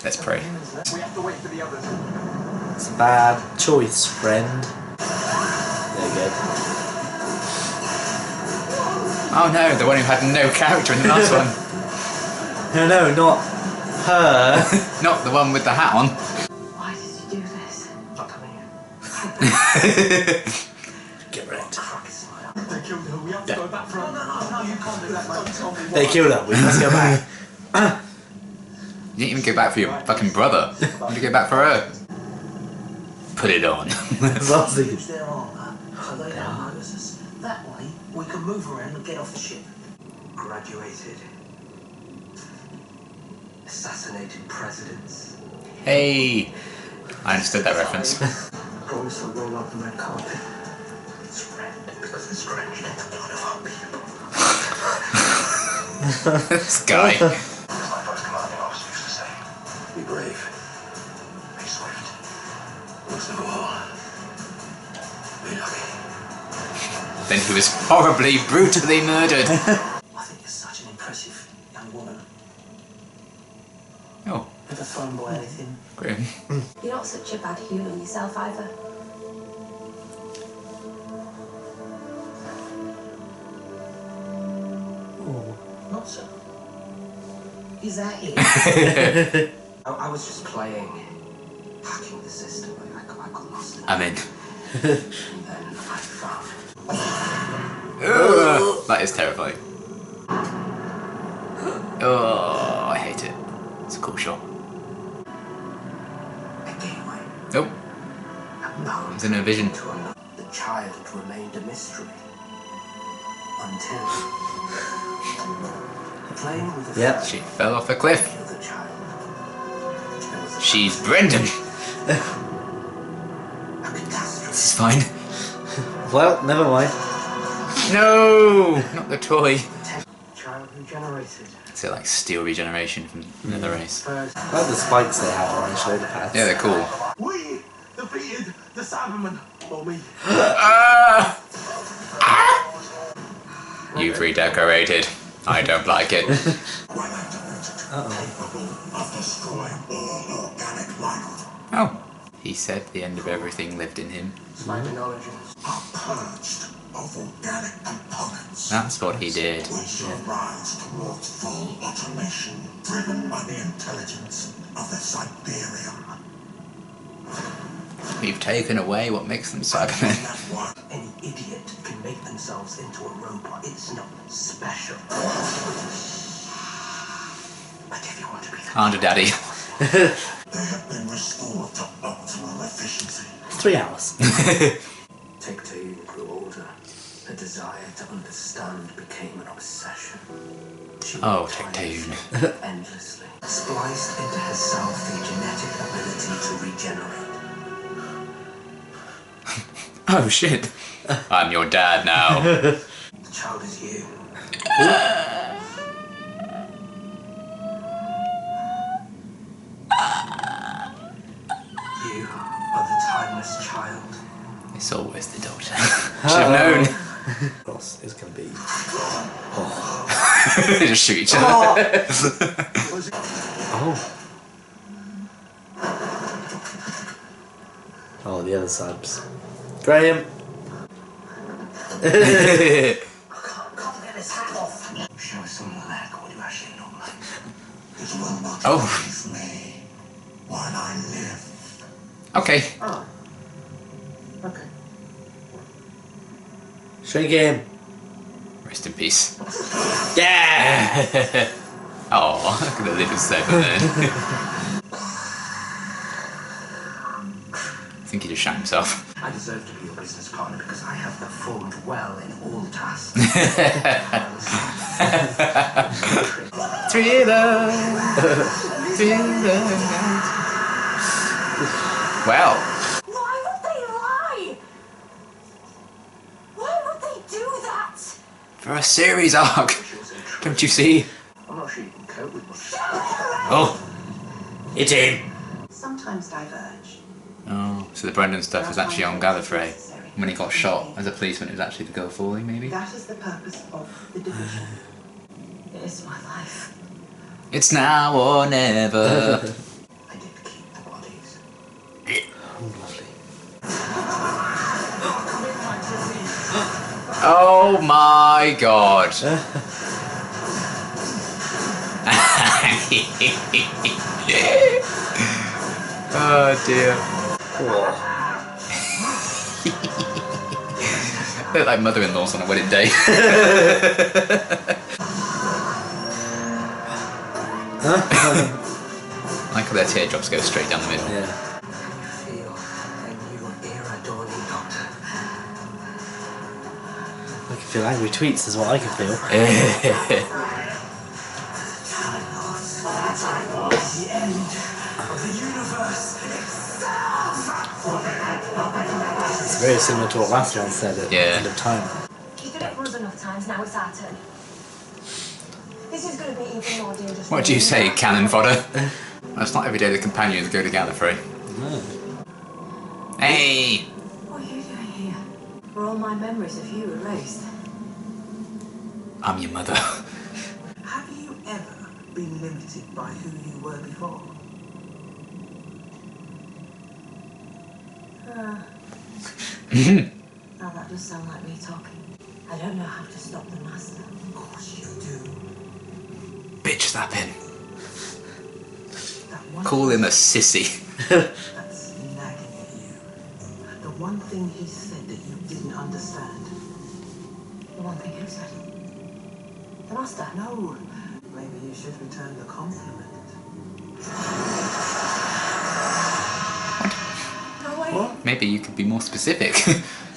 Let's pray. We have to wait for the others. It's a bad choice, friend. There you go. Oh no, the one who had no character in the last one. No, not her. Not the one with the hat on. Why did you do this? Not coming in. Get ready. They killed her. We have to go back for her. No, you can't do that, mate. You told me why. They killed her. We must go back. You didn't even go back for your fucking brother. You had to go back for her. Put it on. That's what I was thinking. Use their armour so they don't notice us. That way, we can move around and get off the ship. Graduated. Assassinated presidents. Hey! I understood that reference. Promise I'll roll up the red carpet. It's red because it's drenched in the blood of our people. This guy. As my first commanding officer used to say, be brave, be swift, most of all, be lucky. Then he was horribly, brutally murdered. I think you're such an impressive young woman. Oh, Never thrown by anything. grim. You're not such a bad human yourself either. Not so. Is that it? I was just playing, hacking the system. I got lost in it. I'm in. And then I found Ugh, that is terrifying. Oh, I hate it. It's a cool shot. a gateway. Nope, Now it's in a vision. to another. The child remained a mystery until playing with the Yep. She fell off a cliff. of the child. There was a She's Brendan. catastrophe. This is fine. Well, never mind. No, not the toy. Child regenerated. Is it like steel regeneration from another race? First, I like the spikes they have on their shoulder pads. Yeah, they're cool. We defeated the Cybermen. Or me. You've redecorated. I don't like it. Oh, he said the end of everything lived in him. my knowledge. Purged of organic components. That's what he did. We shall rise towards full automation, driven by the intelligence of the Siberium. We've taken away what makes them Cybermen. That one Any idiot can make themselves into a robot. It's not special. But if you want to be the Aren't a daddy. they have been restored to optimal efficiency. 3 hours. Tectane grew older. The desire to understand became an obsession. She Oh, worked Tectane. endlessly. Spliced into herself the genetic ability to regenerate. Oh shit. I'm your dad now. The child is you. You are the timeless child. It's always the daughter. Should have known. Boss is going to be... Just shoot each other. Oh. Oh, the other subs. Graham. Can't get his hat off. Show us some leg. What do you actually look like? It will not Oh. leave me while I live. Okay. Oh. Okay. Shrink him. Rest in peace. Yeah. Oh, look at the little Cyberman. I think he just shot himself. I deserve to be your business partner because I have performed well in all tasks. Thriller. Thriller. Well, Why would they lie? Why would they do that? for a series arc. Don't you see? I'm not sure you can cope with much. Oh. Hit him. Sometimes diverge. Oh, so the Brendan stuff was actually on Gallifrey. When he got shot as a policeman, it was actually the girl falling, maybe? That is the purpose of the division. It is my life. It's now or never. Oh my god. Oh dear. They're like mother-in-laws on a wedding day. I like how their teardrops go straight down the middle. Yeah. Feel a new era dawning, Doctor. I can feel angry tweets is what I can feel. The end of the universe itself! It's very similar to what last one said at the Yeah. end of time. You did it for us enough times, now it's our turn. This is going to be even more dangerous. What do you say, cannon fodder? Well, it's not every day the companions go to Gallifrey. No. Hey! What are you doing here? Were all my memories of you erased? I'm your mother. Have you ever been limited by who you were before? Now that does sound like me talking. I don't know how to stop the master. Of course you do. Bitch slapping. That one Call him a sissy. that's nagging at you. The one thing he said that you didn't understand. The one thing who said? The master? No. Maybe you should return the compliment. No way. What? Maybe you could be more specific.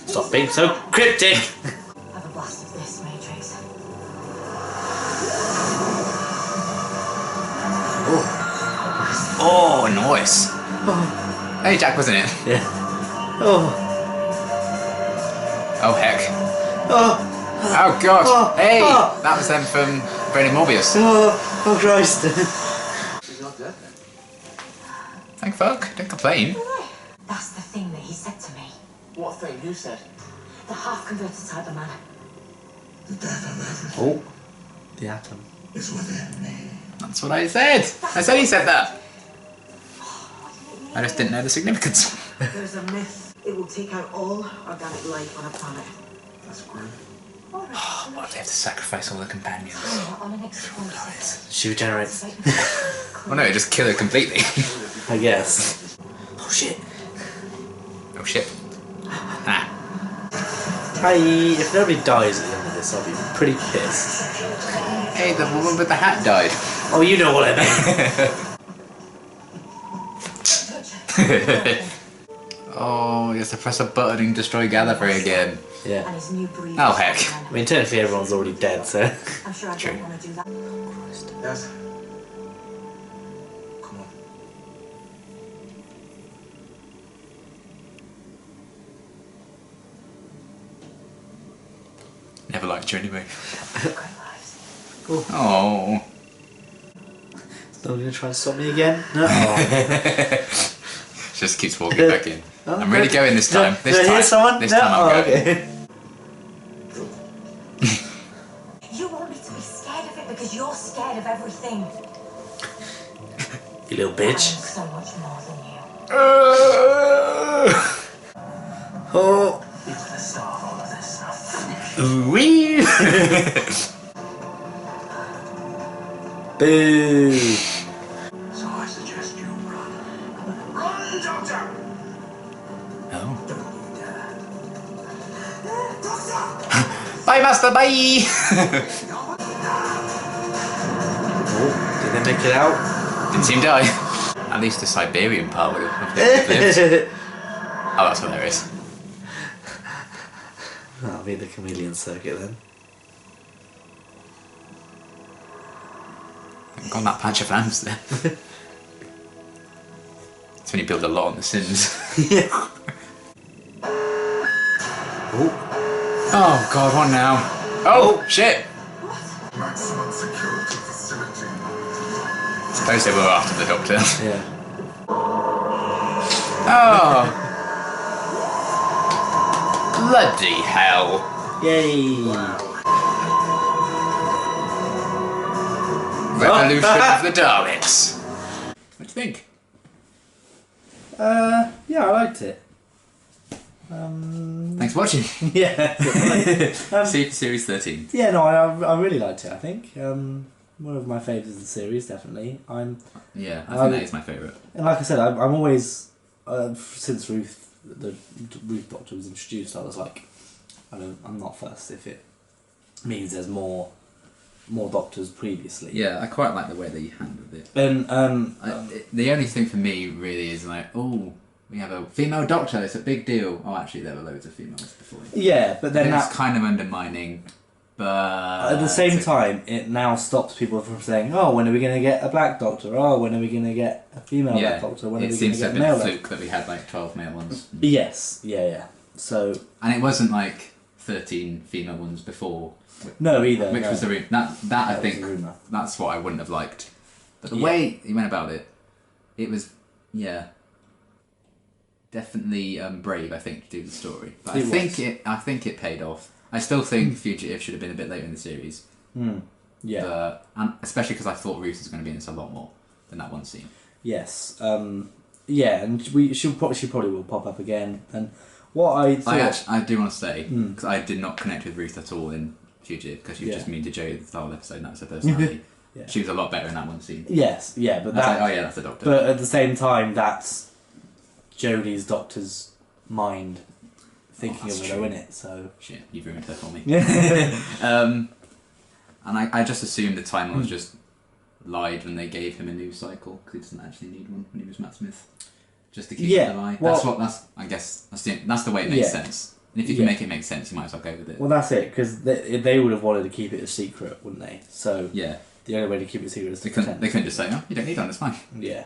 Stop being so cryptic! Have a blast of this, Matrix. Oh, nice. Hey, Jack was in it. Yeah. Oh. Oh, heck. Oh. Oh, God. Oh. Hey, Oh. that was them from Brain Morbius. Oh. Oh Christ. She's not dead then. Thank fuck. Don't complain. That's the thing that he said to me. What thing? Who said? The half-converted Cyberman. The death of everything Oh. The atom. is within me. That's what I said. I said he said that. I just didn't know the significance. There's a myth. It will take out all organic life on a planet. That's grim. What if they have to sacrifice all the companions? On an explosive. She regenerates. Well, no, just kill her completely. I guess. Oh shit. Oh, shit. Ah. If nobody dies at the end of this, I'll be pretty pissed. Hey, the woman with the hat died. Oh, you know what I mean. Oh, you have to press a button and destroy Gallifrey again. Yeah. And his new breed. Oh, heck. I mean, technically everyone's already dead, so. I'm sure I True. don't want to do that. Yes. Come on. Never liked you anyway. Great lives. Oh. Still gonna try and stop me again? No. Oh. Just keeps walking back in. Oh, I'm really going this time. Did I hear someone? This No? time I'm Oh, going. okay. You want me to be scared of it because you're scared of everything. You little I'm bitch. so much more than you. Oh. It's the start of all of this stuff. Wee. Boo. So I suggest you run. Run, Doctor! Oh. Don't you dare. Doctor! Bye, Master. Bye. Oh, did they make it out? Didn't seem to die. At least the Siberian part would have lived. Oh, that's hilarious. That'll be the chameleon circuit then. Got that patch of hands there. That's when you build a lot on the Sims. Yeah. Oh. Oh God, what now? Oh shit! Maximum security facility. Suppose they were after the Doctor. Yeah. Oh. Bloody hell. Yay. Revolution of the Daleks. What do you think? Yeah, I liked it. Thanks for watching. Yeah. See you for series 13. Yeah, no, I really liked it. I think one of my favourites of the series, definitely. Yeah, I think that is my favourite. And like I said, I'm always since the Ruth Doctor was introduced, I was like, I'm not fussed if it means there's more Doctors previously. Yeah, I quite like the way they handled it. And the only thing for me really is like, oh, we have a female Doctor. It's a big deal. Oh, actually, there were loads of females before. yeah, but then It's that kind of undermining. But at the same time, it now stops people from saying, "Oh, when are we going to get a black Doctor? Oh, when are we going to get a female black Doctor? When are we going to get a male?" It seems to have been a fluke that we had like 12 male ones. Yes, yeah. So and it wasn't like 13 female ones before. No, either. Which was the rumour. That I think rumour. that's what I wouldn't have liked. But the way he went about it, it was definitely brave. I think to do the story, but I think it paid off. I still think Fugitive should have been a bit later in the series. Yeah. And especially because I thought Ruth was going to be in this a lot more than that one scene. Yes. Yeah, and she probably will pop up again. And what I thought... I do want to say, because I did not connect with Ruth at all in Fugitive, because she was just mean to Joe the whole episode, and that was her personality. Yeah. She was a lot better in that one scene. Yes, yeah, but that... Like, oh yeah, that's the Doctor. But at the same time, that's Jodie's Doctor's mind thinking of her in it, so... Shit, you've ruined her for me. And I just assumed the Time Lord just lied when they gave him a news cycle, because he doesn't actually need one when he was Matt Smith. Just to keep him alive. Well, that's the way it makes sense. And if you can make it make sense, you might as well go with it. Well, that's it, because they would have wanted to keep it a secret, wouldn't they? So yeah, the only way to keep it a secret is to they couldn't just say, "Oh, you don't need one, it's fine." Yeah.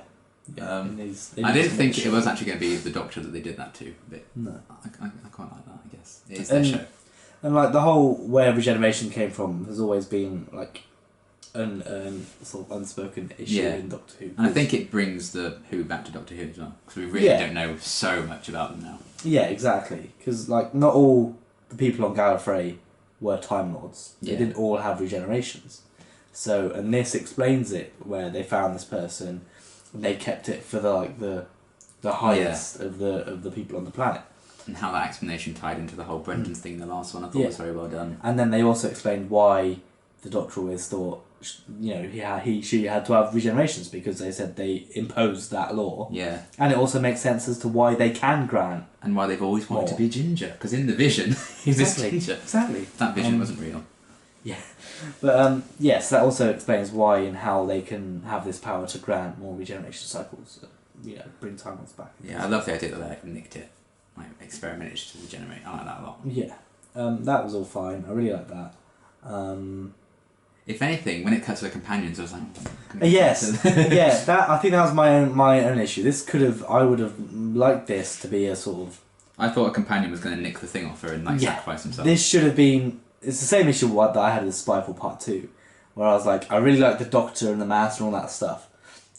I didn't think it was actually going to be the Doctor that they did that to, but no. I quite like that. I guess it is their show. And like the whole where regeneration came from has always been like an sort of unspoken issue in Doctor Who. And I think it brings the Who back to Doctor Who as well, because we really don't know so much about them now. Yeah, exactly. Because like not all the people on Gallifrey were Time Lords. They didn't all have regenerations. So, and this explains it, where they found this person, and they kept it for the highest of the people on the planet. And how that explanation tied into the whole Brendan thing in the last one, I thought was very well done. And then they also explained why the Doctor always thought, she had to have regenerations, because they said they imposed that law. Yeah. And it also makes sense as to why they can grant. And why they've always wanted to be Ginger, because in the vision, he was Ginger. Exactly. That vision wasn't real. Yeah. But, yes, that also explains why and how they can have this power to grant more regeneration cycles. Bring Time Lords back. Yeah, I love the idea that they nicked it. Like, experimented to regenerate. I like that a lot. Yeah. That was all fine. I really like that. If anything, when it cut to the companions, I was like... Yes. Yeah, I think that was my own issue. I would have liked this to be a sort of... I thought a companion was going to nick the thing off her and sacrifice himself. This should have been... It's the same issue that I had with Spyfall Part 2, where I was like, I really like the Doctor and the Master and all that stuff.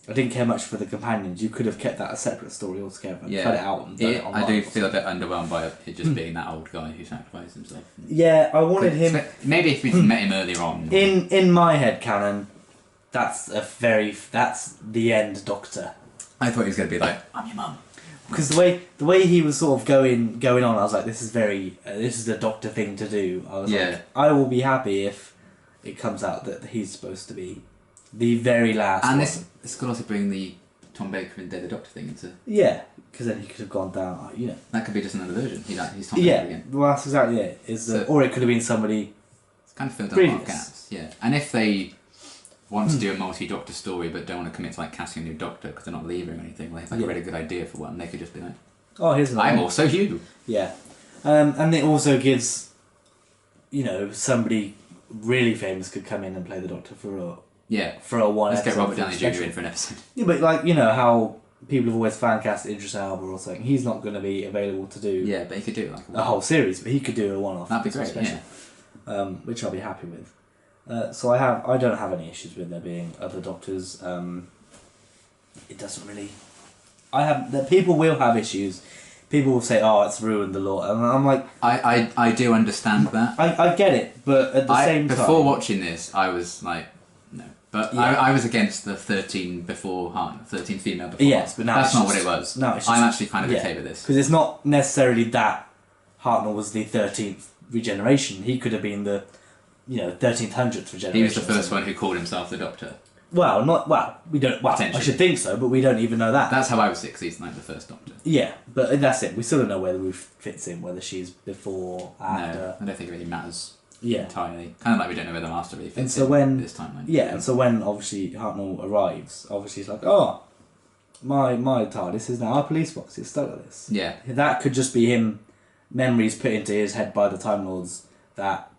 I didn't care much for the companions. You could have kept that a separate story altogether and cut it out and done it online. I do feel a bit underwhelmed by it just being that old guy who sacrificed himself. Yeah, I wanted him... Maybe if we'd met him earlier on. In my head canon, that's the end Doctor. I thought he was going to be like, I'm your mum. Because the way he was sort of going on, I was like, this is the Doctor thing to do. I was like, I will be happy if it comes out that he's supposed to be the very last one. And this could also bring the Tom Baker and Dead the Doctor thing into... Yeah, because then he could have gone down, That could be just another version. He's Tom Baker again. Well, that's exactly it. Or it could have been somebody... It's kind of filled in a lot of gaps, yeah. And if they want to do a multi-Doctor story but don't want to commit to casting a new Doctor because they're not leaving or anything, they have a really good idea for one, they could just be like, oh, here's another I'm one. also you. Yeah. And it also gives, somebody really famous could come in and play the Doctor for a one Let's episode. get Robert Downey Jr. in for an episode. Yeah, but how people have always fan cast Idris Elba or something. He's not going to be available to do... Yeah, but he could do a whole series, but he could do a one-off. That'd be great, special, which I'll be happy with. So I don't have any issues with there being other Doctors. It doesn't really... people will have issues. People will say, "Oh, it's ruined the lore," and I'm like, I do understand that. I get it, but at the same time, before watching this, I was like, no. But I was against the 13 female before. Yes, but now that's not what it was. No, it's I'm actually kind of okay with this because it's not necessarily that Hartnell was the 13th regeneration. He could have been the, 13th, 100th regeneration. He was the first one who called himself the Doctor. We don't. Well, I should think so, but we don't even know that. That's how I was 6. He's like the first Doctor. Yeah, but that's it. We still don't know where the Ruth fits in, whether she's before, after. No, I don't think it really matters. Yeah. Entirely. Kind of like we don't know where the Master really fits And so in when this timeline. Yeah, and so when obviously Hartnell arrives, obviously he's like, oh, my TARDIS is now a police box. It's stuck with this. Yeah. That could just be him. Memories put into his head by the Time Lords that,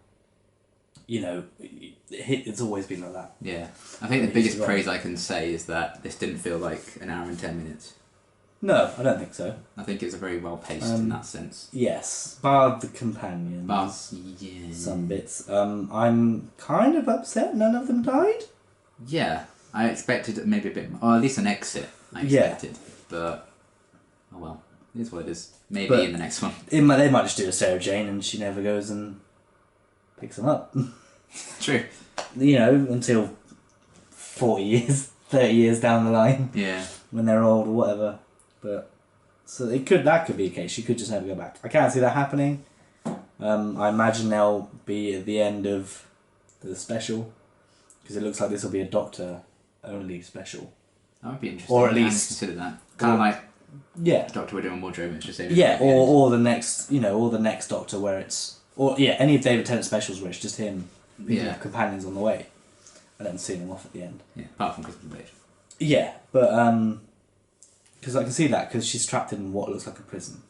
it's always been like that. Yeah. I think the biggest praise I can say is that this didn't feel like an hour and 10 minutes. No, I don't think so. I think it's very well paced in that sense. Yes, bar the companions. Yeah. Some bits. I'm kind of upset none of them died. Yeah. I expected maybe a bit more, or at least an exit I expected. But, oh well. It is what it is. Maybe in the next one. They might just do a Sarah Jane and she never goes and picks them up. True. Until 40 years, 30 years down the line. Yeah. When they're old or whatever. But so that could be a case. She could just never go back. I can't see that happening. I imagine they'll be at the end of the special, because it looks like this will be a Doctor only special. That would be interesting. Or at I hadn't least considered that. Kind of like Yeah. Doctor Widow and Wardrobe. It's just or the next Doctor where it's any of David Tennant's specials where it's just him picking up companions on the way, and then seeing them off at the end. Yeah, apart from Christmas Invasion. Yeah, but because I can see that because she's trapped in what looks like a prison.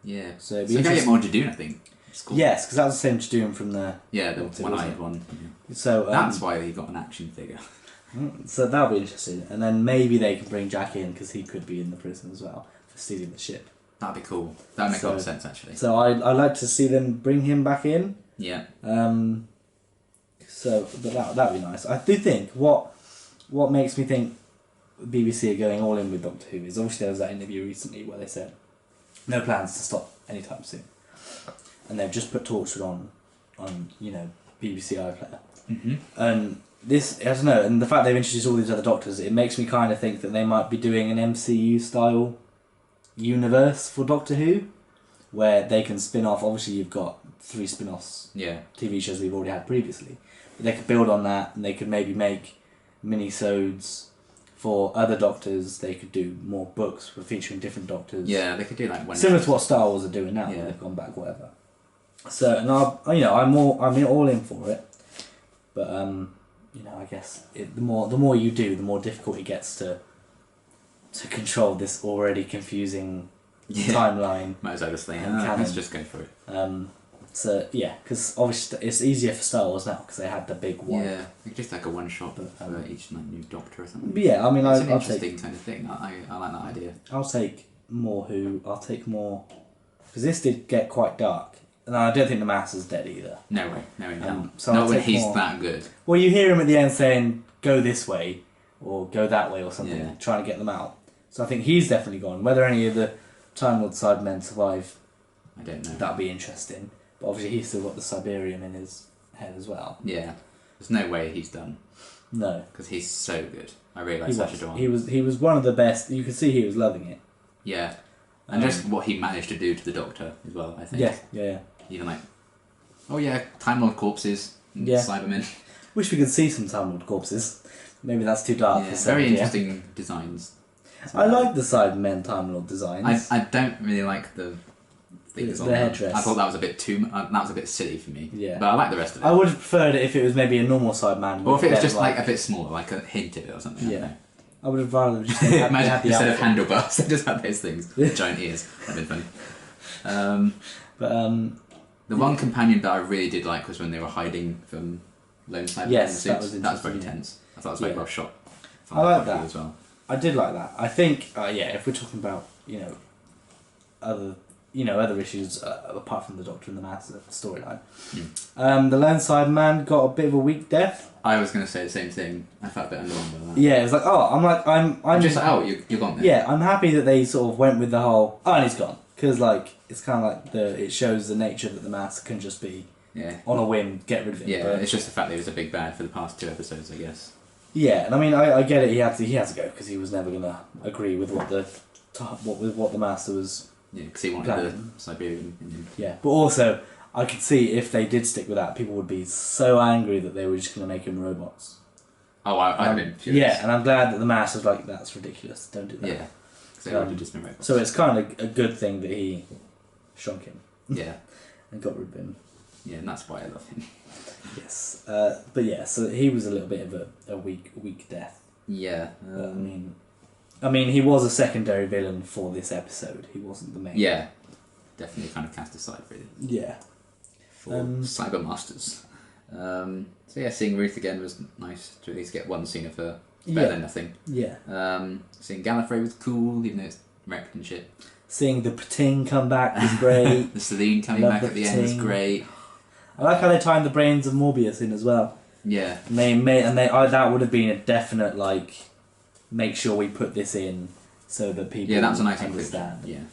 Yeah. So they're going to get more Jadoon, I think. It's cool. Yes, because that was the same Jadoon from the the one-eyed one. Yeah. So that's why he got an action figure. So that'll be interesting, and then maybe they can bring Jack in because he could be in the prison as well for stealing the ship. That'd be cool. That'd make a lot of sense, actually. So I like to see them bring him back in. Yeah. But that'd be nice. I do think what makes me think BBC are going all in with Doctor Who is obviously there was that interview recently where they said no plans to stop anytime soon, and they've just put Torchwood on BBC iPlayer. Mm-hmm. And this, I don't know, and the fact they've introduced all these other Doctors, it makes me kind of think that they might be doing an MCU style universe for Doctor Who, where they can spin off. Obviously, you've got 3 spin-offs, TV shows we've already had previously. But they could build on that, and they could maybe make mini-sodes for other Doctors. They could do more books for featuring different Doctors. Yeah, they could do like similar to what Star Wars are doing now. Yeah. They've gone back, whatever. So, and I'm all in for it. But I guess the more you do, the more difficult it gets to control this already confusing timeline. Might as well just think, let's just go for it. So yeah, because obviously it's easier for Star Wars now because they had the big one. Yeah, just like a one shot for each new Doctor or something. But yeah, I mean, it's an interesting kind of thing. I like that idea. I'll take more because this did get quite dark. And I don't think the Master's dead either. No way, no. So not when he's that good. Well, you hear him at the end saying, go this way, or go that way, or something, trying to get them out. So I think he's definitely gone. Whether any of the Time Lord Sidemen survive, I don't know. That'd be interesting. But obviously he's still got the Siberium in his head as well. Yeah. There's no way he's done. No. Because he's so good. I really like Sacha Dhawan. He was one of the best. You could see he was loving it. Yeah. And just what he managed to do to the Doctor as well, I think. Yeah. Even like, Time Lord corpses, Cybermen. Wish we could see some Time Lord corpses. Maybe that's too dark for some. Very interesting designs. I like the Cybermen Time Lord designs. I don't really like the things on headdress. I thought that was a bit that was a bit silly for me. Yeah. But I like the rest of it. I would have preferred it if it was maybe a normal Cyberman. Or if it was just like a bit smaller, like a hint of it or something. Yeah. I would have rather just imagine instead of handlebars, they just had those things, giant ears. That'd been funny. The one companion that I really did like was when they were hiding from Lone Cybermen. Yes, that was very tense. I thought it was very well shot. I like that as well. I did like that. I think if we're talking about other issues apart from the Doctor and the Master storyline, the Lone Cyberman got a bit of a weak death. I was going to say the same thing. I felt a bit underwhelmed by that. Yeah, it was like, I'm just like, you're gone then. Yeah, I'm happy that they sort of went with the whole, and he's gone. Because, it's kind of like it shows the nature that the Master can just be, on a whim, get rid of him. Yeah, but it's just the fact that he was a big bad for the past 2 episodes, I guess. Yeah, and I mean, I get it, he had to go, because he was never going to agree with what the Master was Yeah, because he wanted Platinum. the Siberian in him. Yeah, but also I could see if they did stick with that, people would be so angry that they were just going to make him robots. Oh, I'd have been furious. Yeah, and I'm glad that the mass was like, that's ridiculous, don't do that. Yeah, because they would have just been robots. So it's kind of a good thing that he shrunk him Yeah, and got rid of him. yeah, and that's why I love him. Yes, but yeah, so he was a little bit of a weak death. Yeah, But, I mean, he was a secondary villain for this episode. He wasn't the main. yeah, definitely kind of cast aside really Yeah. for Cyber Masters. So yeah, seeing Ruth again was nice to at least get one scene of her. It's better than nothing. Yeah. Seeing Gallifrey was cool, even though it's wrecked and shit. Seeing the Pating come back was great. The Celine coming Love back the at the end was Pating. great. I like how they timed the brains of Morbius in as well. Yeah, And that would have been a definite like, make sure we put this in so that people yeah, that was a nice understand. inclusion.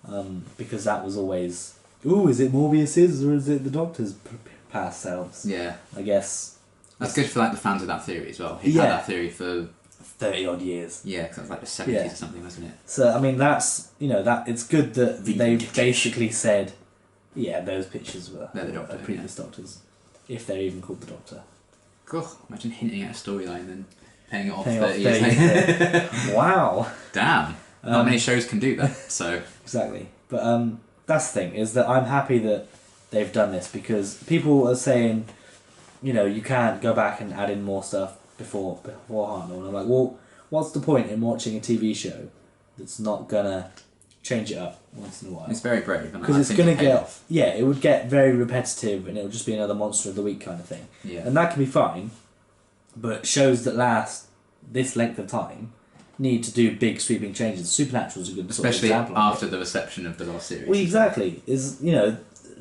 Yeah, Because that was always, ooh, is it Morbius's or is it the Doctor's past selves? yeah. I guess That's good for like the fans of that theory as well. He Yeah. had that theory for 30 odd years. yeah, because that was like the 70s Yeah. or something, wasn't it? So I mean, that's that it's good that they Vindication. basically said, yeah, those pictures were They're the Doctor, previous Doctors, if they're even called the Doctor. Cool. Imagine hinting at a storyline and paying it off Paying off 30 years 30 later. Wow. Damn. Not many shows can do that. So Exactly. But that's the thing, is that I'm happy that they've done this, because people are saying, you can't go back and add in more stuff beforehand. And I'm like, well, what's the point in watching a TV show that's not gonna change it up once in a while? it's very brave. Because it's gonna it would get very repetitive, and it would just be another Monster of the Week kind of thing. Yeah. And that can be fine, but shows that last this length of time need to do big sweeping changes. Supernatural's a good Especially sort of example of after it. the reception of the last series. Well, exactly.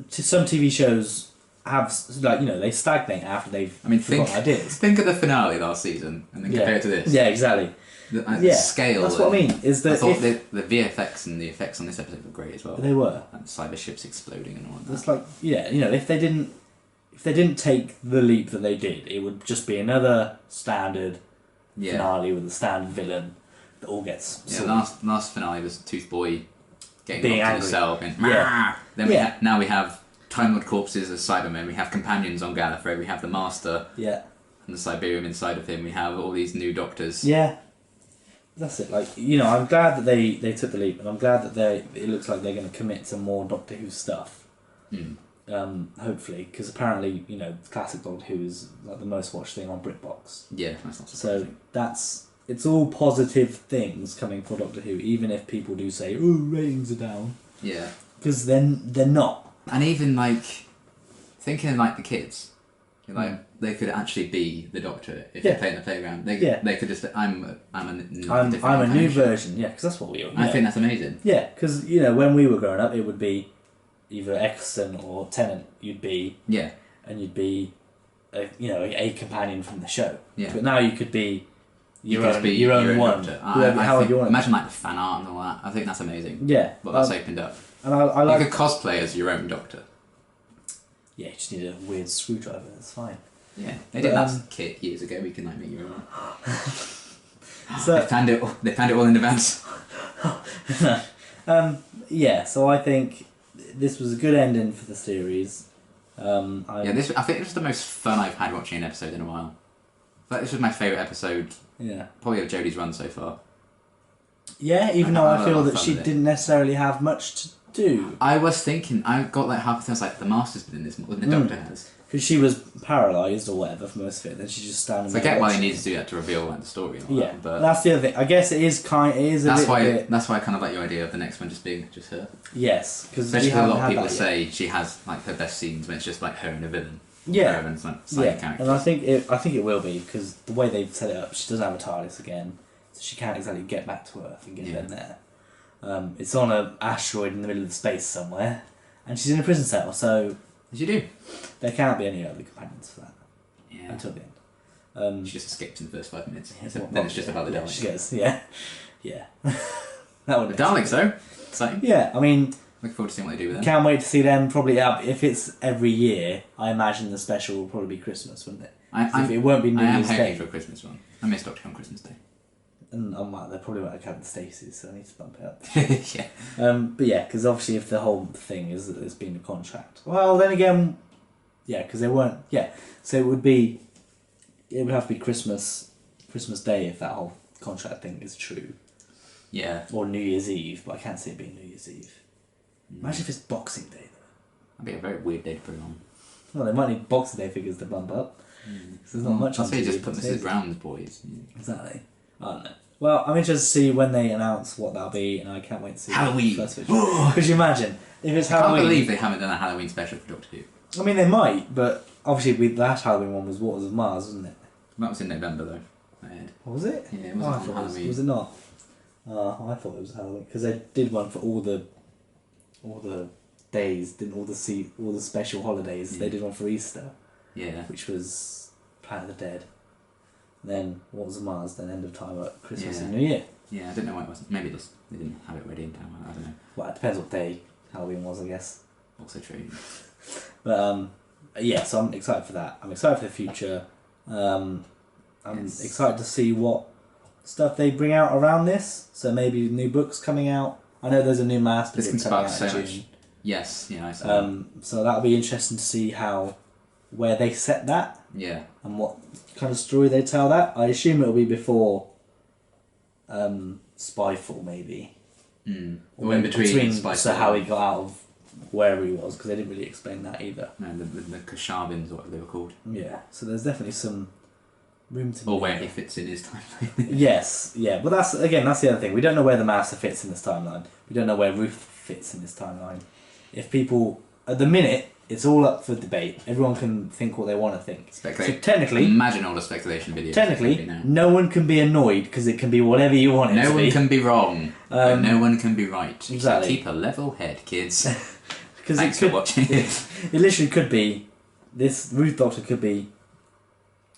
Some TV shows have they stagnate after they've think forgotten ideas. think of the finale last season and then compare it to this. Yeah, exactly. The scale. That's what I mean. Is that I thought the VFX and the effects on this episode were great as well. they were. And cyber ships exploding and all that. It's like if they didn't take the leap that they did, it would just be another standard finale with a standard villain that all gets Yeah, sorted. last finale was Tooth Boy getting Being locked in angry. a cell and Yeah. then now we have Time Lord corpses as Cybermen, we have companions on Gallifrey, we have the Master Yeah. and the Siberium inside of him, we have all these new doctors. Yeah. That's it. I'm glad that they took the leap, and I'm glad that it looks like they're going to commit to more Doctor Who stuff. Hopefully, because apparently, classic Doctor Who is like the most watched thing on BritBox. Yeah, that's not So surprising. it's all positive things coming for Doctor Who, even if people do say, "Oh, ratings are down," Yeah. because then they're not. And even thinking like the kids, they could actually be the Doctor if they play in the playground. They could just I'm a new version, yeah, because that's what we are. I think that's amazing. Yeah, because when we were growing up, it would be either Eccleston or Tennant. You'd be and you'd be a companion from the show. Yeah. But now you could be your own one. Doctor. How would you want it? Imagine the fan art and all that. I think that's amazing. Yeah. What that's opened up. And I like. You could cosplay as your own Doctor. Yeah, you just need a weird screwdriver. That's fine. Yeah, they did that kit years ago. We can make your own. So They planned it all in advance. yeah, so I think this was a good ending for the series. I think this was the most fun I've had watching an episode in a while. This was my favourite episode, probably of Jodie's run so far. Yeah, even though I feel that fun she with it. didn't necessarily have much to do. I was thinking, I got half the thing, I was like, the Master's been in this more than the Doctor has. Because she was paralysed or whatever for most of it, then she just standing So I there get why they watching. need to do that to reveal the story. And all Yeah, that, but that's the other thing. I guess it is a little bit... that's why I kind of like your idea of the next one just being just her. Yes, because Especially because a lot of people say she has her best scenes when it's just her and a villain. Yeah, Her and side characters. and I think it will be, because the way they've set it up, she doesn't have a TARDIS again, so she can't exactly get back to Earth and get them there. It's on an asteroid in the middle of space somewhere, and she's in a prison cell, so As you do. there can't be any other companions for that Yeah. until the end. She just escapes in the first 5 minutes. Yeah, So well, then it's just about the yeah, Daleks. she goes, yeah. That would The Daleks, though. Exciting. Yeah, I mean, Looking forward to seeing what they do with them. can't wait to see them. Probably if it's every year, I imagine the special will probably be Christmas, wouldn't it? It won't be New I am Year's hoping Day. for a Christmas one. I miss Doctor Who on Christmas Day. and they probably won't account the Stacys, so I need to bump it up. Yeah. But yeah, because obviously if the whole thing is that there's been a contract, well then again, yeah, because they weren't. Yeah, so it would have to be Christmas Day if that whole contract thing is true. Yeah. Or New Year's Eve, but I can't see it being New Year's Eve. Imagine if it's Boxing Day though. That'd be a very weird day to put it on. Well, they might need Boxing Day figures to bump up. Because there's not much on I'll say TV just put these Mrs. days. Brown's Boys. Exactly. I don't know. Well, I'm interested to see when they announce what that'll be, and I can't wait to see Halloween. the first picture. Could you imagine if it's I can't Halloween? believe they haven't done a Halloween special for Doctor Who. I mean, they might, but obviously with that Halloween one was Waters of Mars, wasn't it? That was in November though. I heard. Was it? Yeah, it Oh, wasn't I on thought Halloween. was it not? I thought it was Halloween because they did one for all the days, didn't all the special holidays. They did one for Easter, Yeah. which was Planet of the Dead. Then Waters of Mars, then End of Time at Christmas and New Year. Yeah, I don't know why it wasn't. Maybe they didn't have it ready in time. I don't know. Well, it depends what day Halloween was, I guess. Also true. But yeah, so I'm excited for that. I'm excited for the future. I'm Yes. excited to see what stuff they bring out around this. So maybe new books coming out. I know there's a new master This book can coming spark out so in much. June. Yes, yeah, I saw. So that'll be interesting to see where they set that Yeah. and what kind of story they tell that. I assume it'll be before Spyfall, maybe. Or in between Spyfall. So how he got out of wherever he was, because they didn't really explain that either. No, the Kashabins, or whatever they were called. Yeah, so there's definitely some room to. Or where he fits in his timeline. Yes, yeah, but that's the other thing. We don't know where the Master fits in this timeline. We don't know where Ruth fits in this timeline. If people, at the minute, it's all up for debate. Everyone can think what they want to think. Speculate. So technically, Imagine all the speculation videos. technically, no one can be annoyed because it can be whatever you want it to No one be. can be wrong. But no one can be right. Exactly. So keep a level head, kids. Because Thanks for watching. It literally could be. This Ruth Doctor could be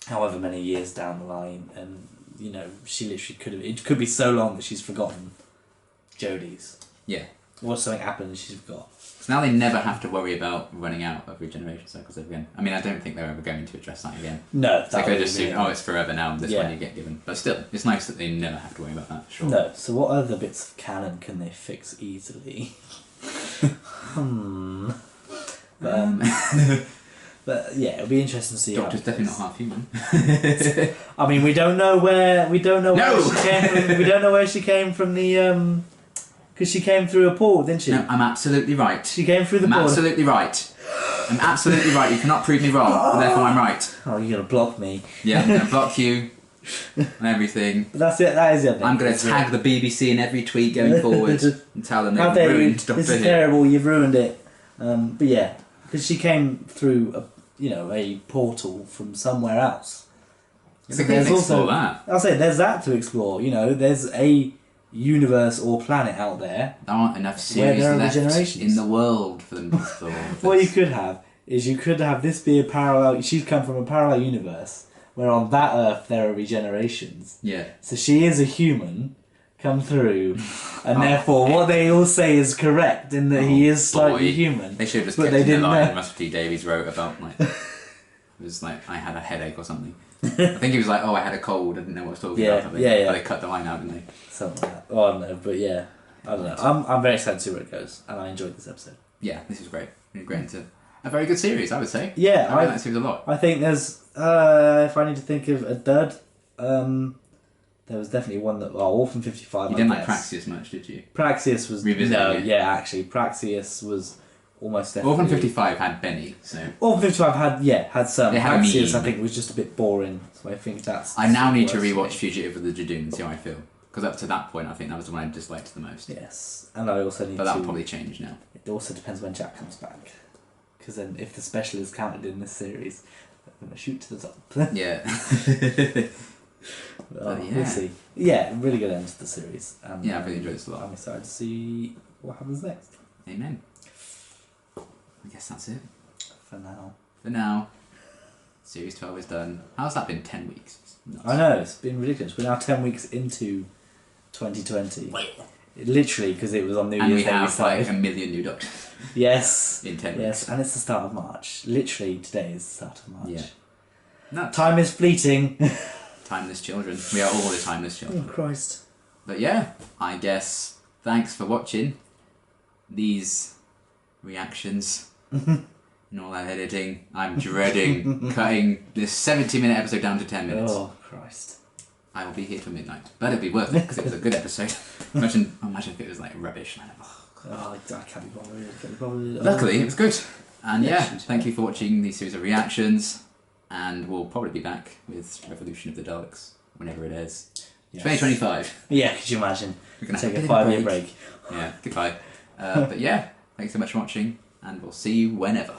however many years down the line, and she literally could have. It could be so long that she's forgotten Jodie's. Yeah. Or something happened and she's forgot. So now they never have to worry about running out of regeneration circles again. I mean, I don't think they're ever going to address that again. No, So they that could would just be assume, it's forever now, this Yeah. one you get given. But still, it's nice that they never have to worry about that, sure. No. So what other bits of canon can they fix easily? But yeah, it'll be interesting to see. Doctor's how it definitely goes. not half human. I mean, we don't know where No! she came from. We don't know where she came from. Because she came through a portal, didn't she? No, I'm absolutely right. She came through the I'm portal. absolutely right. I'm absolutely right. You cannot prove me wrong, but therefore I'm right. Oh, you're gonna block me. Yeah, I'm going to block you and everything. But that's it. That is it. I'm going to tag the BBC in every tweet going forward and tell them How they've dare you? ruined Doctor This is Who. terrible. You've ruined it. But yeah, because she came through a portal from somewhere else. So there's also that. I'll say there's that to explore. There's a universe or planet out there. There aren't enough Where series there are left regenerations. in the world for them to explore. What you could have is this be a parallel. She's come from a parallel universe where on that Earth there are regenerations. Yeah. So she is a human come through, and therefore what they all say is correct in that he is slightly human. They should have just but kept they in the didn't line know. Russell T Davies wrote about, it was like, I had a headache or something. I think he was like, I had a cold, I didn't know what I was talking Yeah, about. yeah. But they cut the line out, didn't they? Something like that. Oh, I don't know, but yeah, I don't know. I'm very excited to see where it goes, and I enjoyed this episode. Yeah, this is great. Really great into a very good series, I would say. Yeah, I like that series a lot. I think there's, if I need to think of a dud, there was definitely one that, Orphan 55. You didn't like Praxeus much, did you? Praxeus was Revisiting no, it. yeah, actually, Praxeus was almost definitely. Orphan 55 had Benny, so Orphan 55 had some. It had a Praxeus, meme. I think, was just a bit boring, so I think that's. I now need to worse for rewatch me. Fugitive with the Jadoon and see how I feel. Because up to that point, I think that was the one I disliked the most. Yes, and I also need But to. that'll probably change now. It also depends when Jack comes back, because then if the special is counted in this series, I'm gonna shoot to the top. Yeah. Oh, yeah. We'll see. Yeah, really good end to the series. And, Yeah, I've really enjoyed this a lot. I'm excited to see what happens next. Amen. I guess that's it. For now. For now, Series 12 is done. How's that been? 10 weeks? It's nuts. I know, it's been ridiculous. We're now 10 weeks into 2020. Literally, because it was on New And we Year's Day we have started. like a million new Doctors Yes. in 10 Yes, weeks. and it's the start of March. Literally, today is the start of March. Yeah. Nuts. Time is fleeting. Timeless children. We are all the timeless children. Oh, Christ. But yeah, I guess thanks for watching these reactions and all that editing. I'm dreading cutting this 70-minute episode down to 10 minutes. Oh, Christ. I will be here till midnight. But it'll be worth it because it was a good episode. Imagine if it was like rubbish. Oh, I can't be bothered. Luckily, it was good. And yeah, thank you for watching these series of reactions. And we'll probably be back with Revolution of the Daleks whenever it is. Yes. 2025. Yeah, could you imagine? We're gonna take have a 5-year break. Yeah, goodbye. But yeah, thanks so much for watching, and we'll see you whenever.